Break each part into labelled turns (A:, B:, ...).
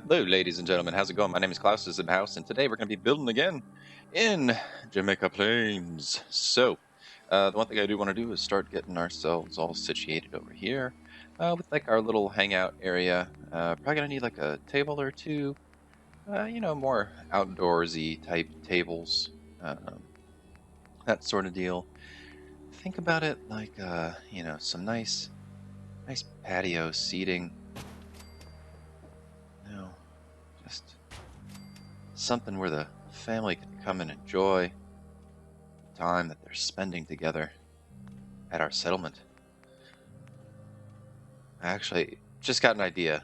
A: Hello, ladies and gentlemen. How's it going? My name is Klaus, is in the house, and today we're going to be building again in Jamaica Plains. So, the one thing I do want to do is start getting ourselves all situated over here with like our little hangout area. Probably going to need like a table or two, more outdoorsy type tables, that sort of deal. Think about it like, some nice patio seating. Just something where the family can come and enjoy the time that they're spending together at our settlement. I actually just got an idea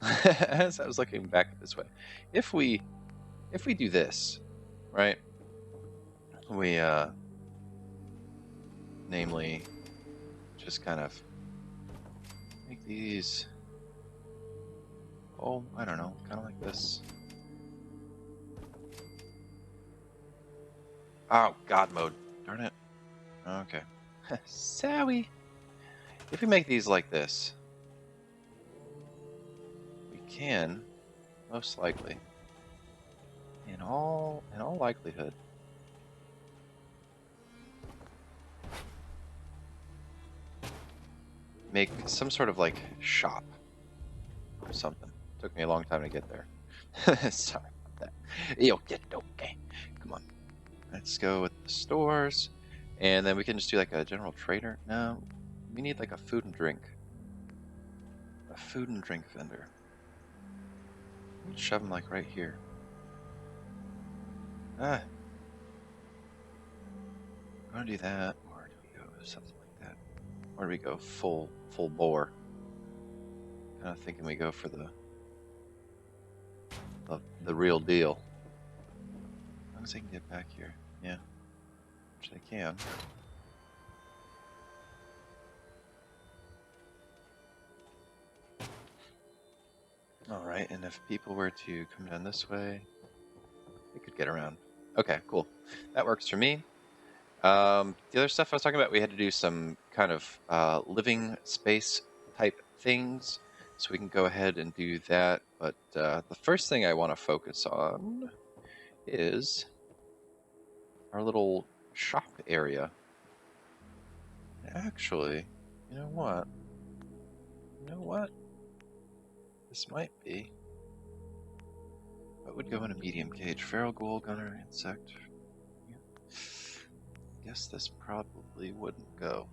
A: as I was looking back this way. If we do this, right? We namely just kind of make these I don't know, kind of like this. Oh, God mode. Darn it. Okay. Sorry. If we make these like this, we can most likely, in all likelihood, make some sort of like shop or something. Took me a long time to get there. Sorry about that. You'll get it okay. Come on. Let's go with the stores. And then we can just do like a general trader. No, we need like a food and drink. A food and drink vendor. Let's shove them like right here. Ah. I'm gonna do that. Or do we go something like that? Or do we go full bore? Kind of thinking we go for the real deal. As long as I can get back here. Yeah. Which they can. Alright, and if people were to come down this way, they could get around. Okay, cool. That works for me. The other stuff I was talking about, we had to do some kind of living space type things, so we can go ahead and do that. But the first thing I want to focus on is our little shop area. Actually, you know what? This might be. What would go in a medium cage? Feral ghoul, gunner, insect. Yeah. Guess this probably wouldn't go.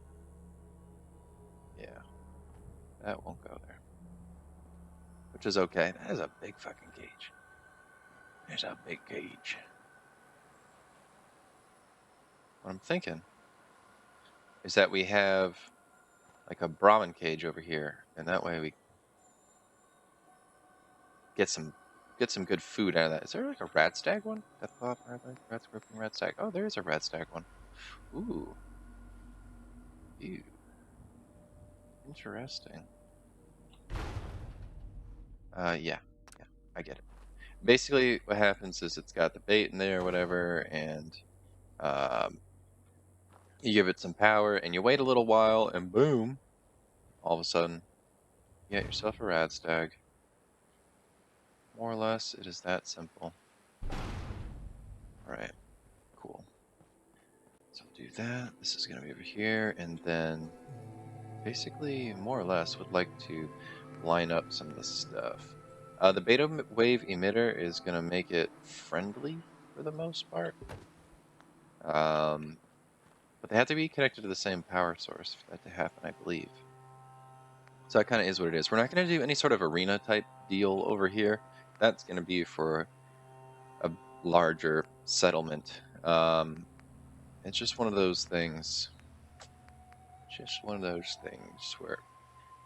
A: Yeah, that won't go there. Which is okay. That is a big fucking cage. There's a big cage. What I'm thinking is that we have like a Brahmin cage over here, and that way we get some good food out of that. Is there like a rat stag one? Deathclaw, rat scorpion, rat stag. Oh, there is a rat stag one. Ooh. Ew. Interesting. Yeah, I get it. Basically, what happens is it's got the bait in there or whatever, and you give it some power, and you wait a little while, and boom, all of a sudden, you get yourself a rad stag. More or less, it is that simple. Alright, cool. So I'll do that. This is going to be over here, and then basically, more or less, would like to line up some of the stuff. The beta wave emitter is going to make it friendly for the most part. But they have to be connected to the same power source for that to happen, I believe. So that kind of is what it is. We're not going to do any sort of arena type deal over here. That's going to be for a larger settlement. It's just one of those things. Just one of those things where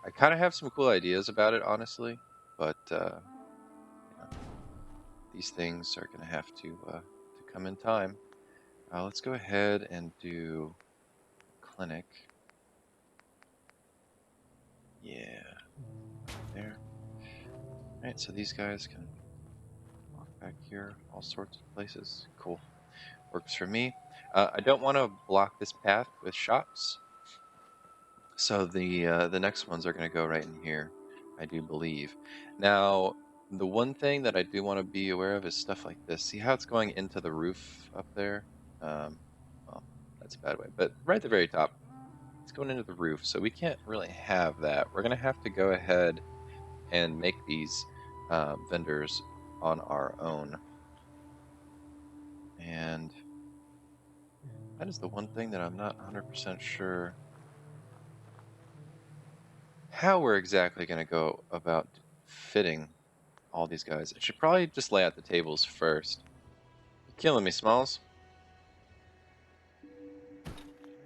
A: I kind of have some cool ideas about it, honestly. But these things are going to have to come in time. Let's go ahead and do clinic. Yeah, there. Alright, so these guys can walk back here, all sorts of places. Cool. Works for me. I don't want to block this path with shops. So the next ones are going to go right in here, I do believe. Now, The one thing that I do want to be aware of is stuff like this. See how it's going into the roof up there? Well, that's a bad way, but right at the very top, it's going into the roof, so we can't really have that. We're going to have to go ahead and make these vendors on our own. And that is the one thing that I'm not 100% sure how we're exactly going to go about fitting all these guys. I should probably just lay out the tables first. You're killing me, Smalls.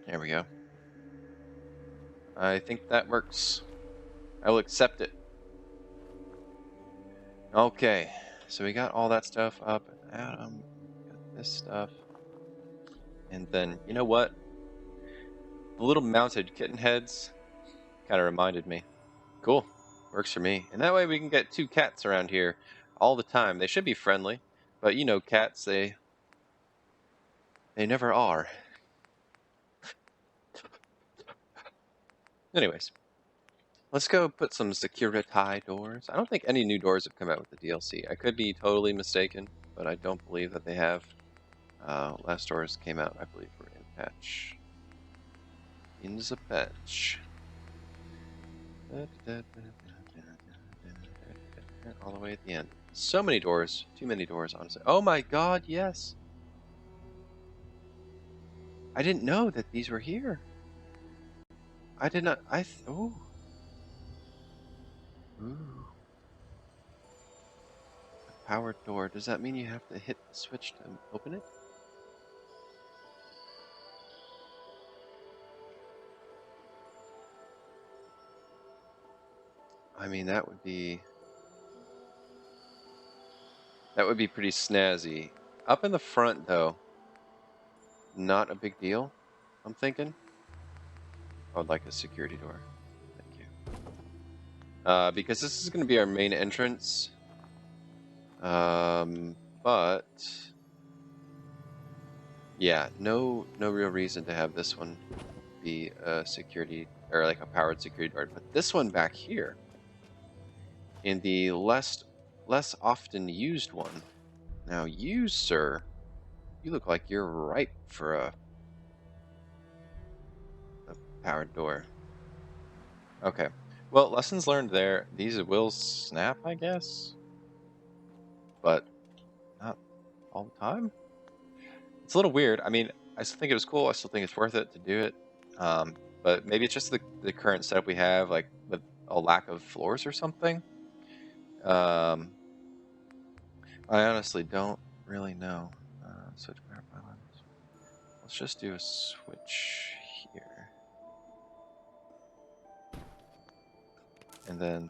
A: There we go. I think that works. I will accept it. Okay, so we got all that stuff up. Adam, got this stuff. And then, you know what? The little mounted kitten heads kind of reminded me. Cool. Works for me. And that way we can get 2 cats around here all the time. They should be friendly, but you know cats, they never are. Anyways, let's go put some security doors. I don't think any new doors have come out with the DLC. I could be totally mistaken, but I don't believe that they have. Last doors came out, I believe, were in patch. In the patch. All the way at the end. So many doors. Too many doors, honestly. Oh my god, yes! I didn't know that these were here. I did not. Oh. Ooh. A powered door. Does that mean you have to hit the switch to open it? I mean, that would be pretty snazzy. Up in the front, though, not a big deal, I'm thinking. I would like a security door. Thank you. Because this is going to be our main entrance. But yeah, no real reason to have this one be a security or like a powered security guard. But this one back here, in the less often used one. Now you, sir, you look like you're ripe for a powered door. Okay. Well, lessons learned there. These will snap, I guess, but not all the time. It's a little weird. I mean, I still think it was cool. I still think it's worth it to do it. But maybe it's just the current setup we have, like with a lack of floors or something. I honestly don't really know. Switch power pylons. Let's just do a switch here. And then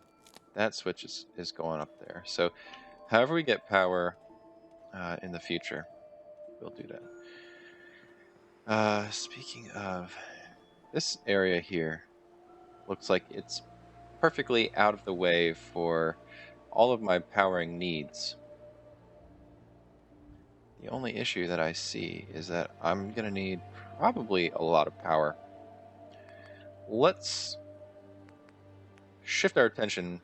A: that switch is going up there. So however we get power in the future, we'll do that. Speaking of, this area here looks like it's perfectly out of the way for all of my powering needs. The only issue that I see is that I'm going to need probably a lot of power. Let's shift our attention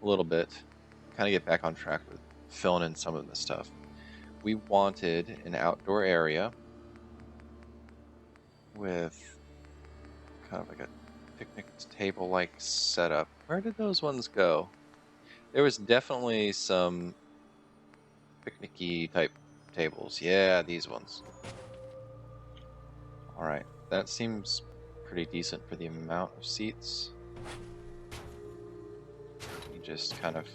A: a little bit, kind of get back on track with filling in some of this stuff. We wanted an outdoor area with kind of like a picnic table-like setup. Where did those ones go? There was definitely some picnic-y type tables. Yeah, these ones. Alright, that seems pretty decent for the amount of seats. You just kind of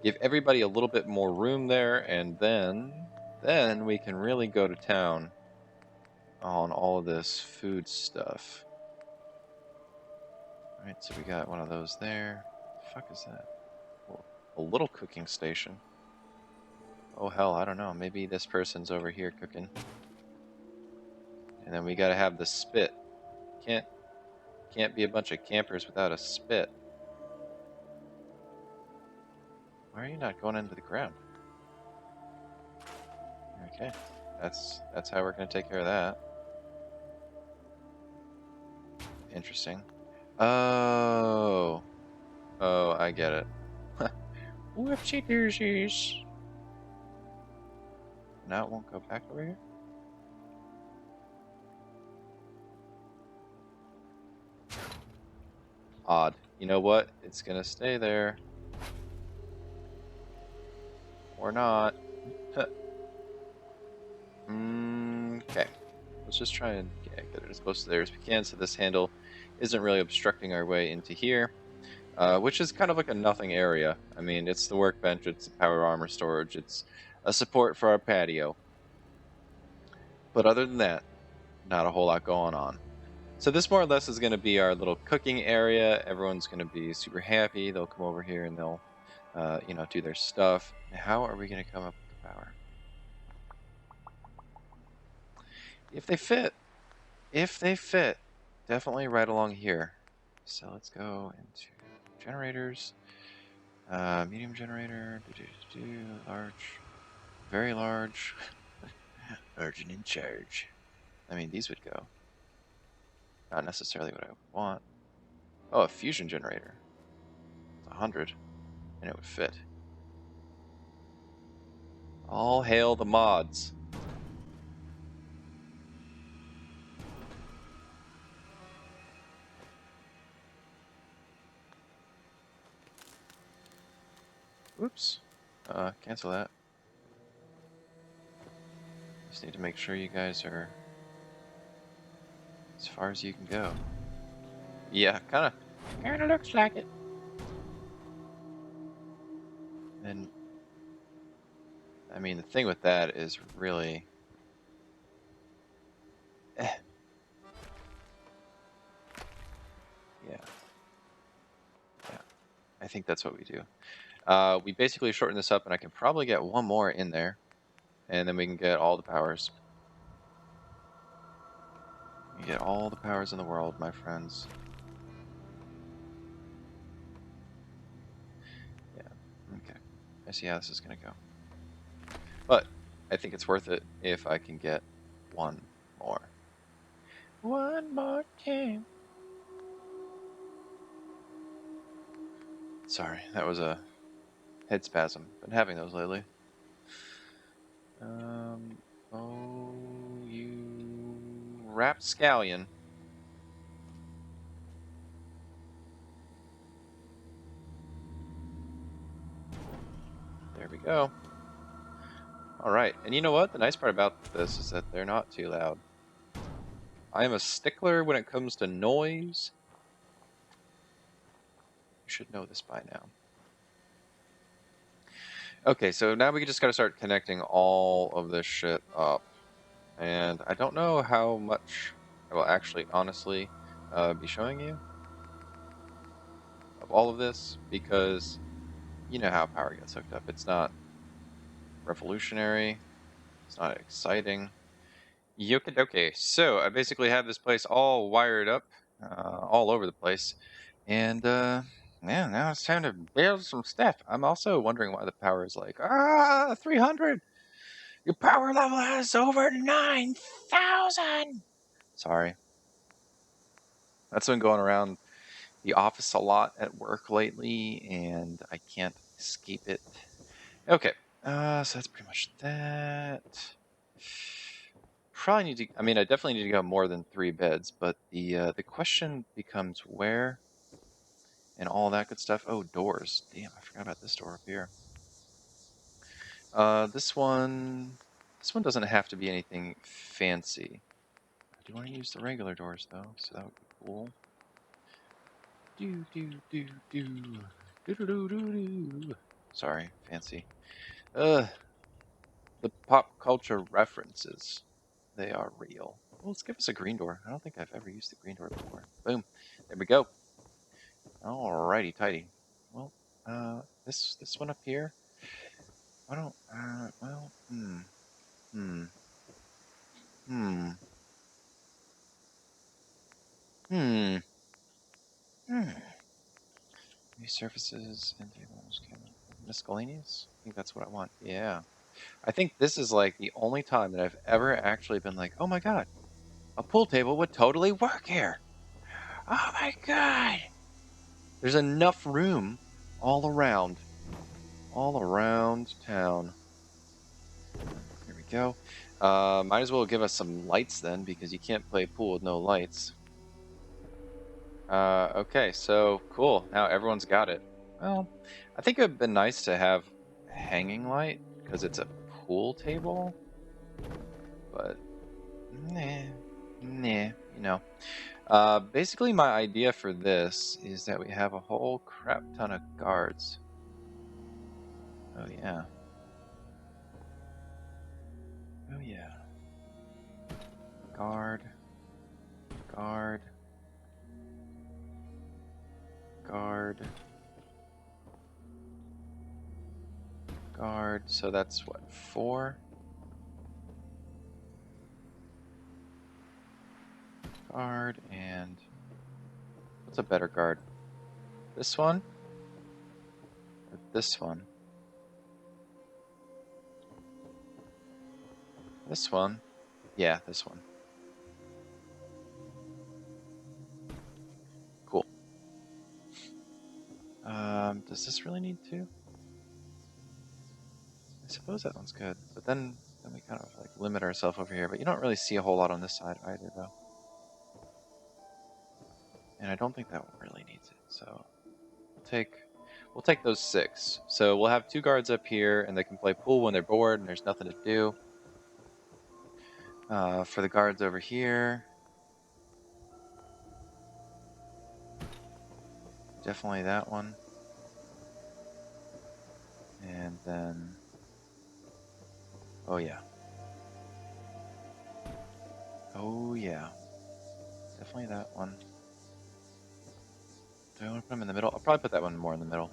A: give everybody a little bit more room there, and then we can really go to town on all of this food stuff. Alright, so we got one of those there. The fuck is that? Oh, a little cooking station. Oh hell, I don't know. Maybe this person's over here cooking. And then we gotta have the spit. Can't be a bunch of campers without a spit. Why are you not going into the ground? Okay, that's how we're gonna take care of that. Interesting. Oh, I get it. Whoopsie daisies. Now it won't go back over here? Odd. You know what? It's gonna stay there. Or not. Okay. Let's just try and get it as close to there as we can so this handle isn't really obstructing our way into here. Which is kind of like a nothing area. I mean, it's the workbench, it's the power armor storage, it's a support for our patio. But other than that, not a whole lot going on. So this more or less is going to be our little cooking area. Everyone's going to be super happy. They'll come over here and they'll, do their stuff. How are we going to come up with the power? If they fit, definitely right along here. So let's go into generators. Medium generator, large, very large, large and in charge. I mean, these would go. Not necessarily what I would want. Oh, a fusion generator. It's 100, and it would fit. All hail the mods. Oops. Cancel that. Just need to make sure you guys are as far as you can go. Yeah, kinda looks like it. And I mean, the thing with that is really, yeah. I think that's what we do. We basically shorten this up, and I can probably get one more in there, and then we can get all the powers. You get all the powers in the world, my friends. Yeah, okay. I see how this is going to go. But I think it's worth it if I can get one more. One more time. Sorry, that was a head spasm. Been having those lately. Oh, you rapscallion. There we go. Alright, and you know what? The nice part about this is that they're not too loud. I am a stickler when it comes to noise. You should know this by now. Okay, so now we just gotta start connecting all of this shit up. And I don't know how much I will actually honestly be showing you of all of this, because you know how power gets hooked up. It's not revolutionary, it's not exciting. Yokidoke. So I basically have this place all wired up, all over the place, and yeah, now it's time to build some stuff. I'm also wondering why the power is like 300. Your power level is over 9,000. Sorry, that's been going around the office a lot at work lately, and I can't escape it. Okay, so that's pretty much that. Probably need to. I mean, I definitely need to go more than 3 beds, but the question becomes where and all that good stuff. Oh, doors. Damn, I forgot about this door up here. This one doesn't have to be anything fancy. I do want to use the regular doors though, so that would be cool. Do. Sorry, fancy. The pop culture references, they are real. Well, let's give us a green door. I don't think I've ever used the green door before. Boom. There we go. Alrighty, tidy. Well, this one up here. I don't. Well. New surfaces and tables. Miscellaneous? I think that's what I want. Yeah. I think this is like the only time that I've ever actually been like, oh my god, a pool table would totally work here. Oh my god. There's enough room all around all around town. Here we go. Might as well give us some lights then, because you can't play pool with no lights. Okay, so cool. Now everyone's got it. Well, I think it would have been nice to have a hanging light, because it's a pool table. But, nah, you know. Basically my idea for this is that we have a whole crap ton of guards. Oh yeah. Oh yeah. Guard. Guard. Guard. Guard. So that's what, 4? Guard and what's a better guard? This one? Or this one? This one? Yeah, this one. Cool. Does this really need 2? I suppose that one's good, but then we kind of like limit ourselves over here. But you don't really see a whole lot on this side either, though. And I don't think that one really needs it. So we'll take those 6. So we'll have 2 guards up here, and they can play pool when they're bored and there's nothing to do. For the guards over here, definitely that one. And then, oh yeah. Oh yeah. Definitely that one. Do I want to put them in the middle? I'll probably put that one more in the middle.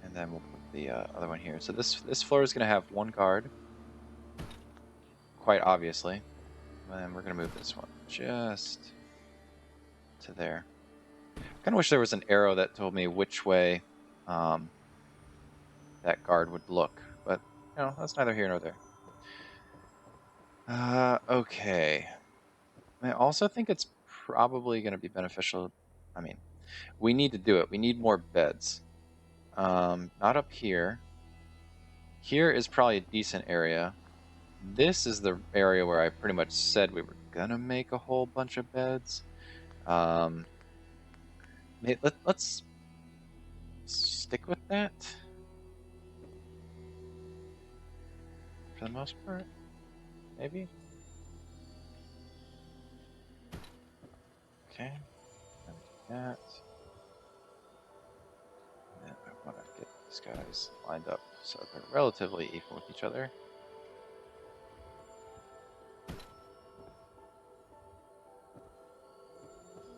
A: And then we'll put the other one here. So this floor is going to have 1 guard. Quite obviously. And then we're going to move this one just to there. I kind of wish there was an arrow that told me which way that guard would look. But, you know, that's neither here nor there. Okay. I also think it's probably going to be beneficial. I mean, we need to do it. We need more beds. Not up here. Here is probably a decent area. This is the area where I pretty much said we were going to make a whole bunch of beds. Let's stick with that for the most part, maybe. Okay, and that. And then I want to get these guys lined up so they're relatively equal with each other.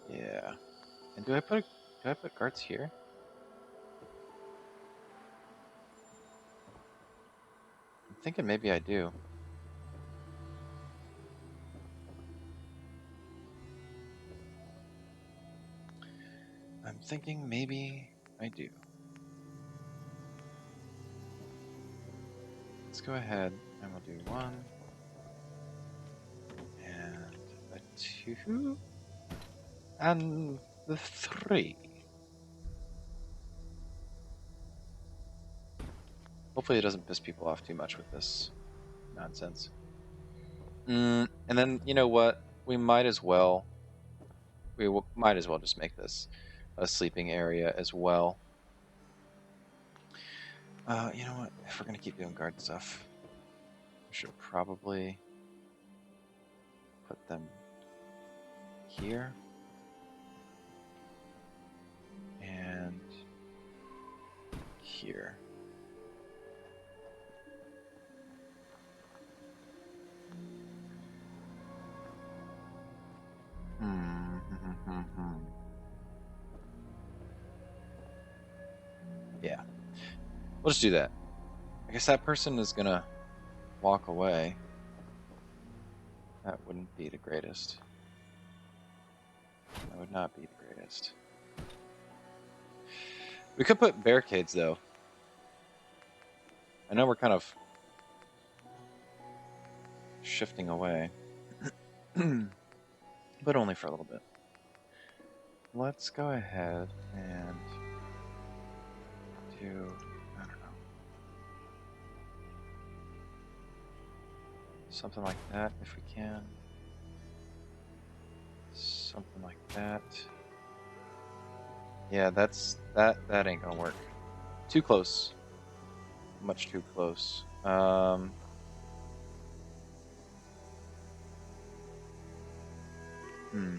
A: Yeah. And do I put guards here? I'm thinking maybe I do. I'm thinking maybe I do. Let's go ahead and we'll do 1 and a 2 and the 3. Hopefully it doesn't piss people off too much with this nonsense. And then, you know what? We might as well just make this a sleeping area as well. You know what? If we're going to keep doing guard stuff, we should probably put them here. And here. Yeah. We'll just do that. I guess that person is gonna walk away. That wouldn't be the greatest. That would not be the greatest. We could put barricades, though. I know we're kind of shifting away. But only for a little bit. Let's go ahead and do, I don't know, something like that if we can. Something like that. Yeah, that ain't gonna work. Too close. Much too close. Hmm. Hmm.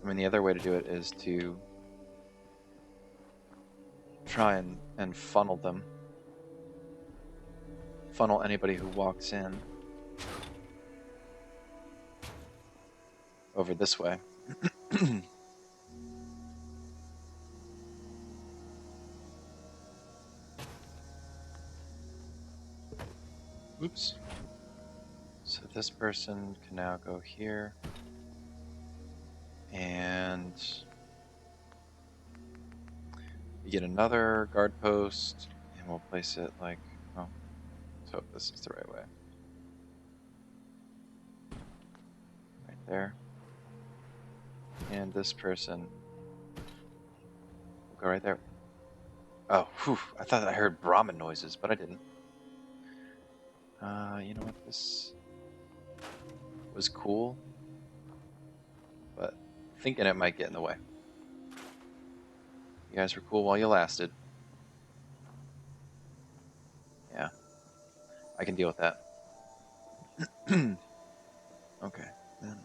A: I mean, the other way to do it is to try and funnel them. Funnel anybody who walks in over this way. Oops. So this person can now go here. And we get another guard post, and we'll place it like, oh, let's hope this is the right way. Right there. And this person will go right there. Oh, whew, I thought I heard Brahmin noises, but I didn't. You know what? This was cool, but thinking it might get in the way. You guys were cool while you lasted. Yeah, I can deal with that. Okay, then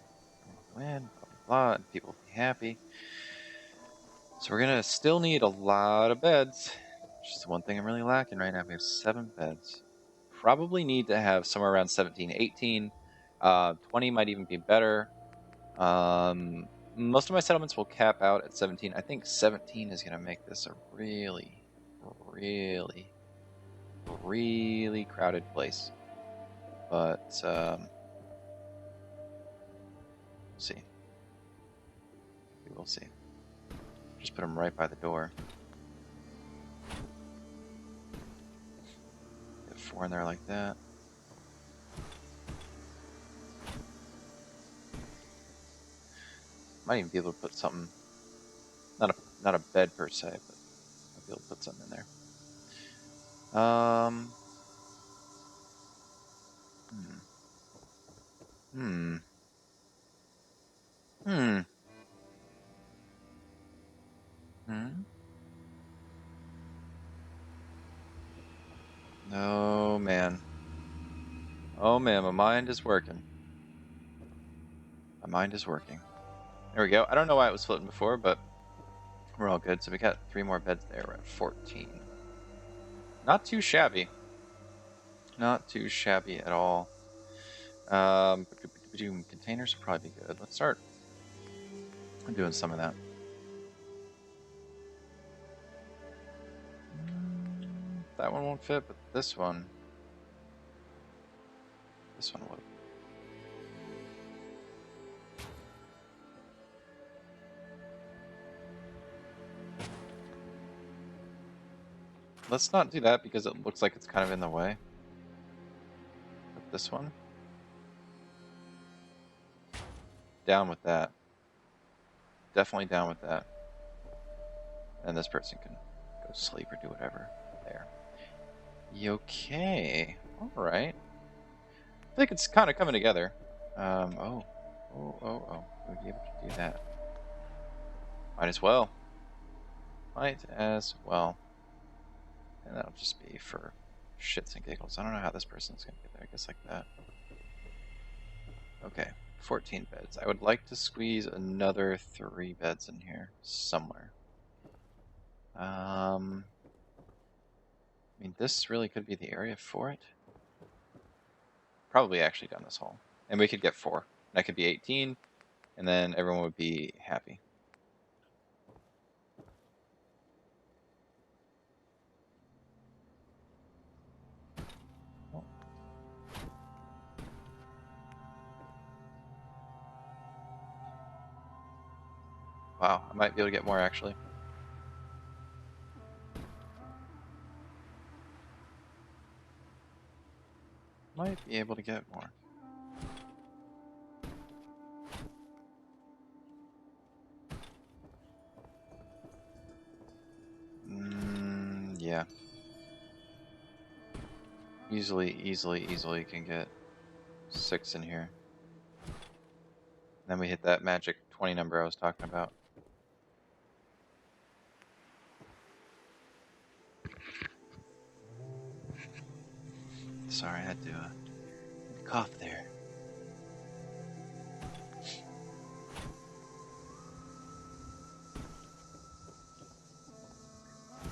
A: we'll win, blah, blah, blah, and people will be happy. So we're gonna still need a lot of beds, which is the one thing I'm really lacking right now. We have 7 beds. Probably need to have somewhere around 17, 18. 20 might even be better. Most of my settlements will cap out at 17. I think 17 is going to make this a really, really, really crowded place. But, we'll see. We will see. Just put them right by the door. Get 4 in there like that. Might even be able to put something, not a bed per se, but I'll be able to put something in there. Oh man. Oh man, my mind is working. My mind is working. There we go. I don't know why it was floating before, but we're all good. So we got 3 more beds there. We're at 14. Not too shabby. Not too shabby at all. Containers will probably be good. Let's start doing some of that. That one won't fit, but this one would. Let's not do that because it looks like it's kind of in the way. Put this one. Down with that. Definitely down with that. And this person can go sleep or do whatever. There. Okay. Alright. I think it's kind of coming together. Oh. We'd be able to do that. Might as well. Might as well. And that'll just be for shits and giggles. I don't know how this person's going to get there. I guess like that. Okay. 14 beds. I would like to squeeze another 3 beds in here somewhere. I mean, this really could be the area for it. Probably actually down this hall. And we could get 4. That could be 18, and then everyone would be happy. Wow, I might be able to get more actually. might be able to get more. Yeah. Easily can get 6 in here. Then we hit that magic 20 number I was talking about. Sorry, I had to cough there.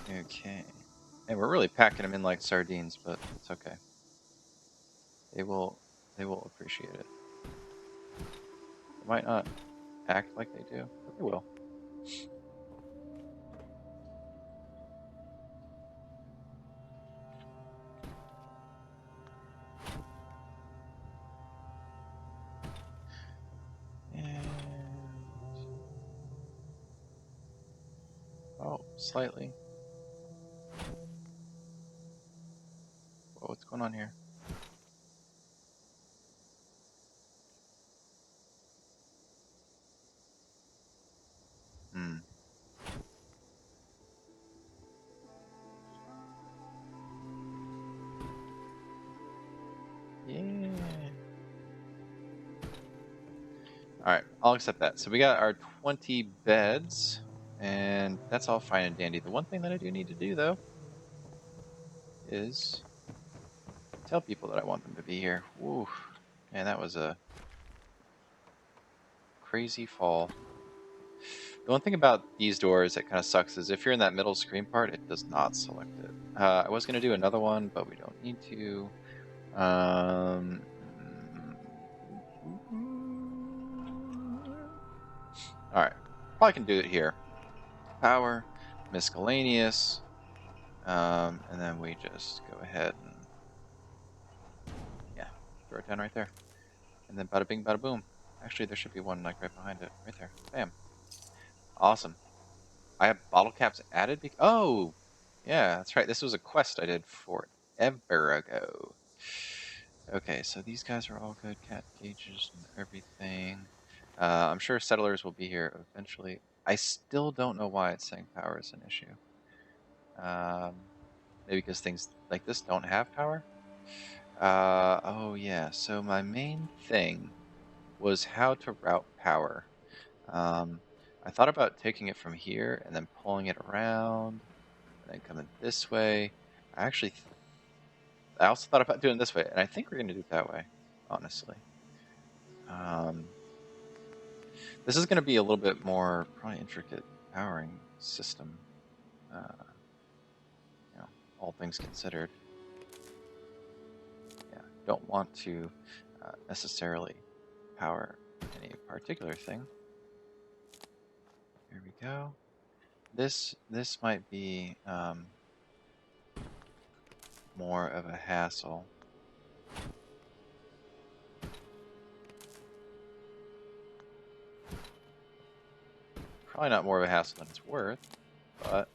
A: Okay. Hey, we're really packing them in like sardines, but it's okay. They will appreciate it. They might not act like they do, but they will. Oh, slightly. Whoa, what's going on here? Yeah. Alright, I'll accept that. So we got our 20 beds, and that's all fine and dandy. The one thing that I do need to do, though, is tell people that I want them to be here. Woo. Man, that was a crazy fall. The one thing about these doors that kind of sucks is if you're in that middle screen part, it does not select it. I was going to do another one, but we don't need to. Alright, probably can do it here. Power, miscellaneous, and then we just go ahead and, yeah, throw it down right there. And then bada bing, bada boom. Actually, there should be one like right behind it, right there. Bam. Awesome. I have bottle caps added. Oh, yeah, that's right. This was a quest I did forever ago. Okay, so these guys are all good. Cat cages and everything. I'm sure settlers will be here eventually. I still don't know why it's saying power is an issue. Maybe because things like this don't have power. Oh yeah. So my main thing was how to route power. I thought about taking it from here and then pulling it around and then coming this way. I also thought about doing it this way, and I think we're going to do it that way, honestly. This is going to be a little bit more probably intricate powering system, you know, all things considered. Yeah, don't want to necessarily power any particular thing. Here we go. This might be more of a hassle. Probably not more of a hassle than it's worth, but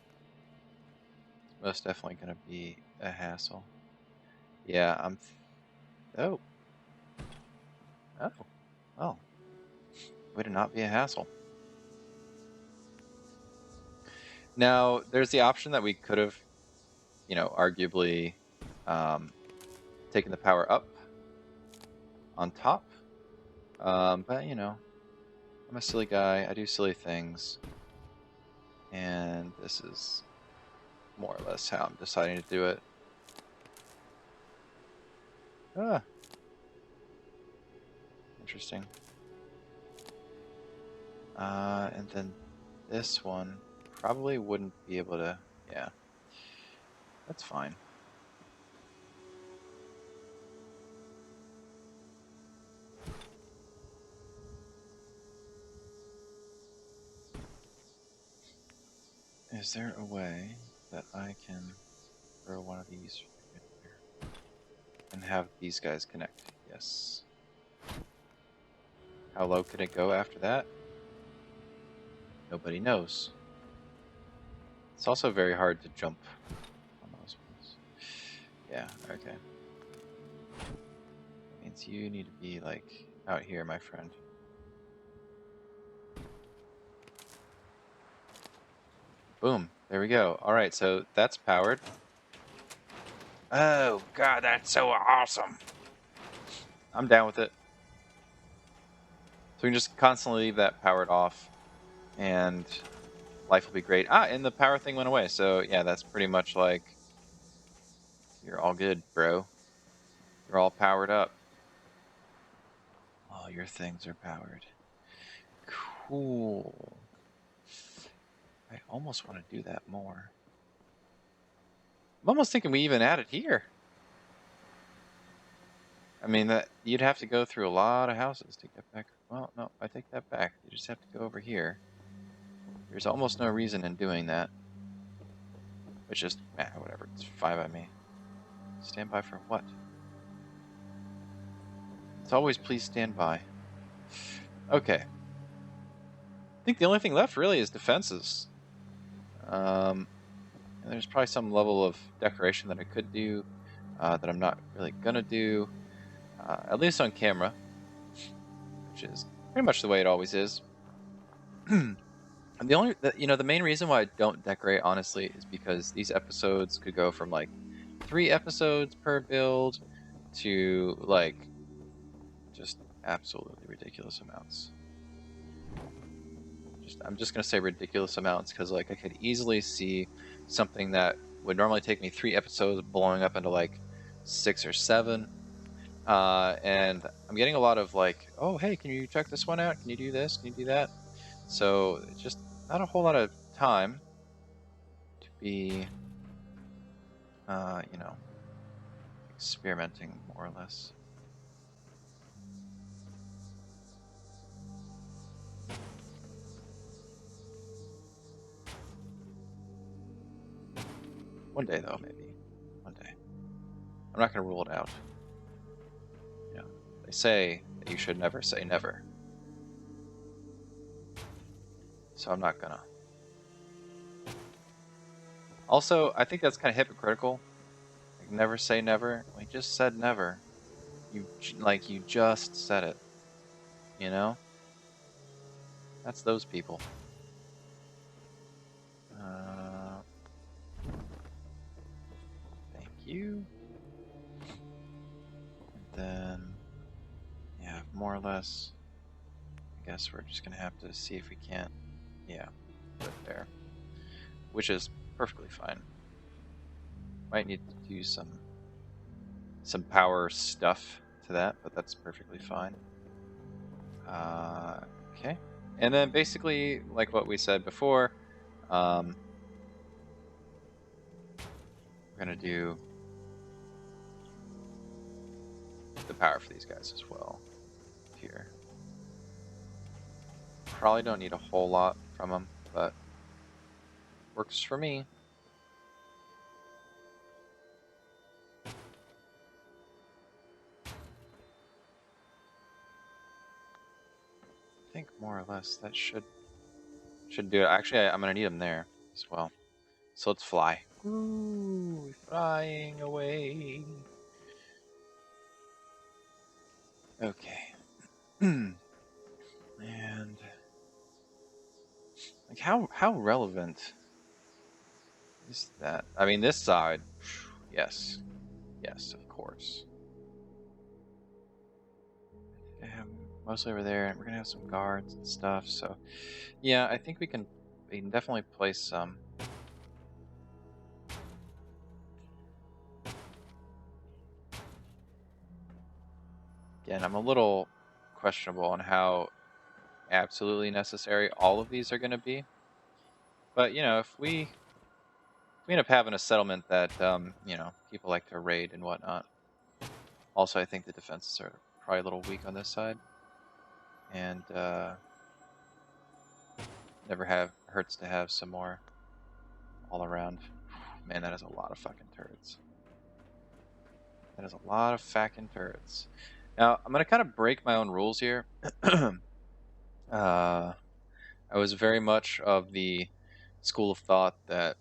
A: it's most definitely going to be a hassle. Yeah, oh. Oh. Oh. Way to not be a hassle. Now, there's the option that we could have, you know, arguably taken the power up on top. But, you know, I'm a silly guy. I do silly things. And this is more or less how I'm deciding to do it. Ah. Interesting. And then this one probably wouldn't be able to, yeah. That's fine. Is there a way that I can throw one of these in here and have these guys connect? Yes. How low can it go after that? Nobody knows. It's also very hard to jump on those ones. Yeah, okay. means you need to be, like, out here, my friend. Boom. There we go. Alright, so that's powered. Oh, God, that's so awesome. I'm down with it. So we can just constantly leave that powered off, and life will be great. Ah, and the power thing went away. So, yeah, that's pretty much like, you're all good, bro. You're all powered up. All your things are powered. Cool. I almost want to do that more. I'm almost thinking we even add it here. I mean, that you'd have to go through a lot of houses to get back. Well, no, I take that back. You just have to go over here. There's almost no reason in doing that. It's just, whatever. It's fine by me. Stand by for what? It's always please stand by. Okay. I think the only thing left really is defenses. And there's probably some level of decoration that I could do that I'm not really gonna do, at least on camera, which is pretty much the way it always is. And the main reason why I don't decorate, honestly, is because these episodes could go from like 3 episodes per build to like just absolutely ridiculous amounts. I'm just gonna say ridiculous amounts because like I could easily see something that would normally take me 3 episodes blowing up into like 6 or 7. And I'm getting a lot of like, oh hey, can you check this one out? Can you do this? Can you do that? So it's just not a whole lot of time to be, experimenting more or less. One day though, maybe. One day. I'm not gonna rule it out. You know, they say that you should never say never. So I'm not gonna. Also, I think that's kind of hypocritical. Like, never say never. We just said never. You just said it. You know? That's those people. Thank you. And then, yeah, more or less. I guess we're just gonna have to see if we can't. Yeah, put it there, which is perfectly fine. Might need to do some power stuff to that, but that's perfectly fine. Okay, and then basically, like what we said before, we're gonna do the power for these guys as well here. Probably don't need a whole lot from them, but works for me. I think more or less that should do it. Actually, I'm gonna need them there as well. So let's fly. Ooh, flying away. Okay. And like how relevant is that? I mean, this side, yes, of course. I have mostly over there, and we're gonna have some guards and stuff. So, yeah, I think we can definitely place some. Again, I'm a little questionable on how absolutely necessary all of these are going to be. But, if we end up having a settlement that, people like to raid and whatnot. Also, I think the defenses are probably a little weak on this side. And never hurts to have some more all around. Man, that is a lot of fucking turrets. That is a lot of fucking turrets. Now, I'm going to kind of break my own rules here. I was very much of the school of thought that,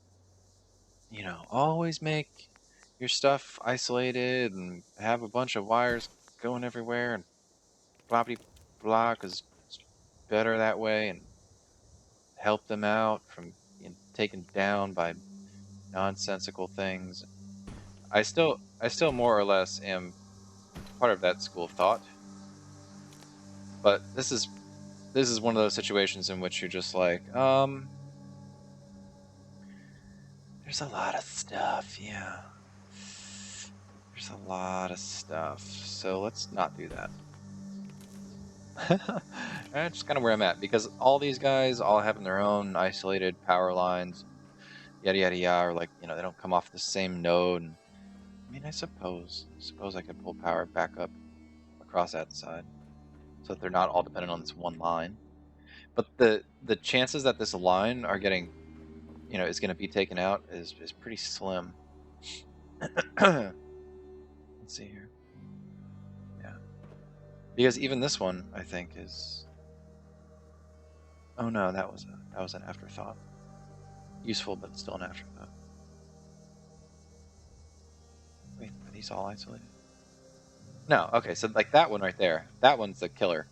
A: always make your stuff isolated and have a bunch of wires going everywhere and blah blah blah, because it's better that way, and help them out from being taken down by nonsensical things. I still more or less am part of that school of thought, but this is one of those situations in which you're just like, there's a lot of stuff, yeah. There's a lot of stuff, so let's not do that. That's just kind of where I'm at, because all these guys all having their own isolated power lines, yada yada yada, or like, they don't come off the same node. And, I mean, I suppose I could pull power back up across that side, so that they're not all dependent on this one line. But the chances that this line are getting, is going to be taken out is pretty slim. Let's see here. Yeah, because even this one, I think, is. Oh no, that was an afterthought. Useful, but still an afterthought. Wait, are these all isolated? No. Okay, so like that one right there, that one's the killer.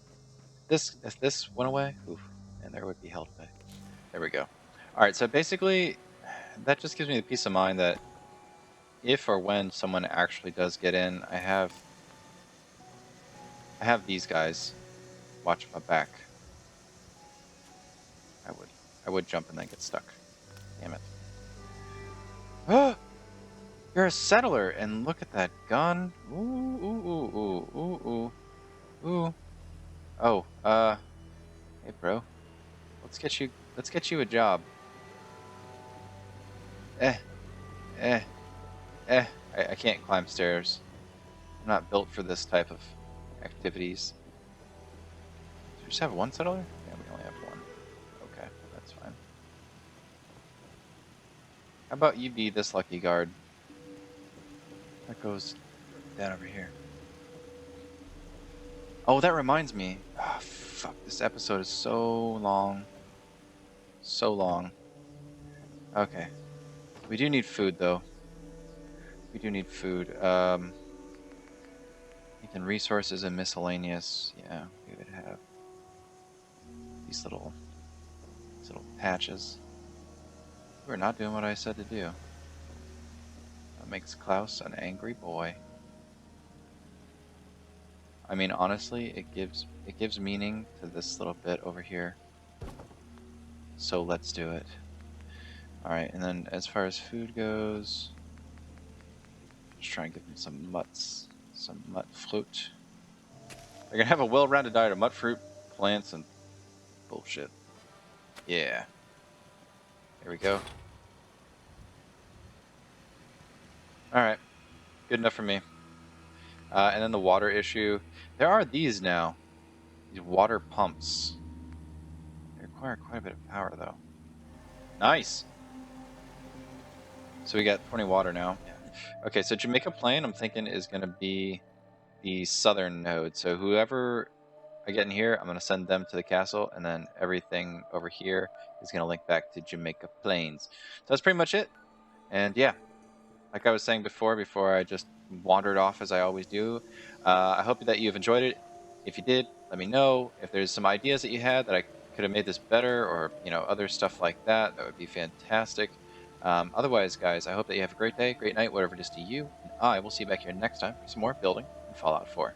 A: If this went away, oof, and there would be hell to pay. There we go. All right, so basically, that just gives me the peace of mind that if or when someone actually does get in, I have these guys watch my back. I would jump and then get stuck. Damn it. Oh, you're a settler, and look at that gun. Ooh, ooh, ooh, ooh, ooh, ooh, ooh. Oh, hey, bro. Let's get you a job. Eh, eh, eh. I can't climb stairs. I'm not built for this type of activities. Do we just have one settler? Yeah, we only have one. Okay, that's fine. How about you be this lucky guard? That goes down over here. Oh, that reminds me. Oh, fuck, this episode is so long. So long. Okay. We do need food, though. We do need food. Ethan, resources and miscellaneous. Yeah, we would have these little patches. We're not doing what I said to do. That makes Klaus an angry boy. I mean, honestly, it gives meaning to this little bit over here. So let's do it. All right, and then as far as food goes, just try and give them some mutts, some mutt fruit. They're gonna have a well-rounded diet of mutt fruit, plants, and bullshit. Yeah. There we go. All right, good enough for me. And then the water issue. There are these now. These water pumps. They require quite a bit of power, though. Nice. So we got 20 water now. Okay, so Jamaica Plain, I'm thinking, is going to be the southern node. So whoever I get in here, I'm going to send them to the castle, and then everything over here is going to link back to Jamaica Plains. So that's pretty much it. And yeah, like I was saying before I just wandered off as I always do, I hope that you've enjoyed it. If you did, let me know. If there's some ideas that you had that I could have made this better, or other stuff like that, that would be fantastic. Otherwise, guys, I hope that you have a great day, great night, whatever it is to you, and I will see you back here next time for some more building in Fallout 4.